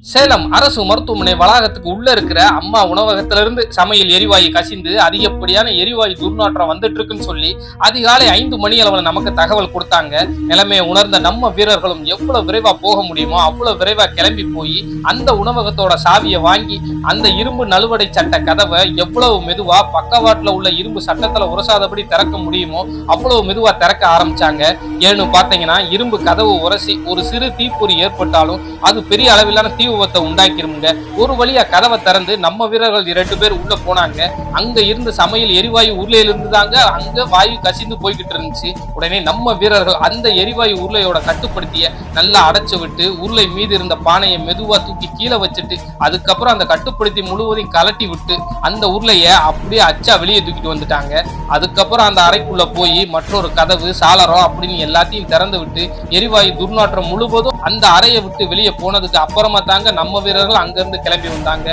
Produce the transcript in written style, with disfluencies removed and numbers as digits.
சேலம் அரசு மருத்துவமனை வளாகத்துக்கு உள்ள இருக்கிற அம்மா உணவகத்திலிருந்து சமையல் எரிவாயு கசிந்து அதிகப்படியான எரிவாயு துர்நாற்றம் வந்துட்டு இருக்குன்னு சொல்லி அதிகாலை 5 மணி அளவுல நமக்கு தகவல் கொடுத்தாங்க. நிலைமையை உணர்ந்த நம்ம வீரர்களும் எவ்வளவு விரைவா போக முடியுமோ அவ்வளவு விரைவா கிளம்பி போய் அந்த உணவகத்தோட சாவியை வாங்கி அந்த இரும்பு நழுவடை சட்ட கதவை எவ்வளவு மெதுவா பக்கவாட்டுல உள்ள இரும்பு சட்டத்துல உரசாதபடி திறக்க முடியுமோ அவ்வளவு மெதுவா திறக்க ஆரம்பிச்சாங்க. ஏன்னு பாத்தீங்கன்னா இரும்பு கதவு உரசி ஒரு சிறு தீப்பொறி ஏற்பட்டாலும் அது பெரிய அளவிலான தீ விபத்தை உண்டாக்கிருமுங்க. ஒரு வழியா கதவை திறந்து நம்ம வீரர்கள் 2 பேர் உள்ள போனாங்க. அங்க இருந்து சமையல் எரிவாயு உருளையில இருந்து தாங்க அங்க வாயு கசிந்து போய்கிட்டு இருந்துச்சு. உடனே நம்ம வீரர்கள் அந்த எரிவாயு உருளையோட கட்டுப்படுத்திய நல்லா அடைச்சு விட்டு உருளை மீது இருந்த பானையை மெதுவா தூக்கி கீழே வச்சுட்டு அதுக்கப்புறம் அந்த கட்டுப்படுத்தி முழுவதையும் கலட்டி விட்டு அந்த உருளைய அப்படியே அச்சா வெளியே தூக்கிட்டு வந்துட்டாங்க. அதுக்கப்புறம் அந்த அறைக்குள்ள போய் மற்றொரு கதவு சாளரம் அப்படின்னு எல்லாத்தையும் திறந்து விட்டு எரிவாயு துர்நாற்றம் முழுவதும் அந்த அறையை விட்டு வெளியே போனதுக்கு அப்புறமா தாங்க நம்ம வீரர்கள் அங்கிருந்து கிளம்பி வந்தாங்க.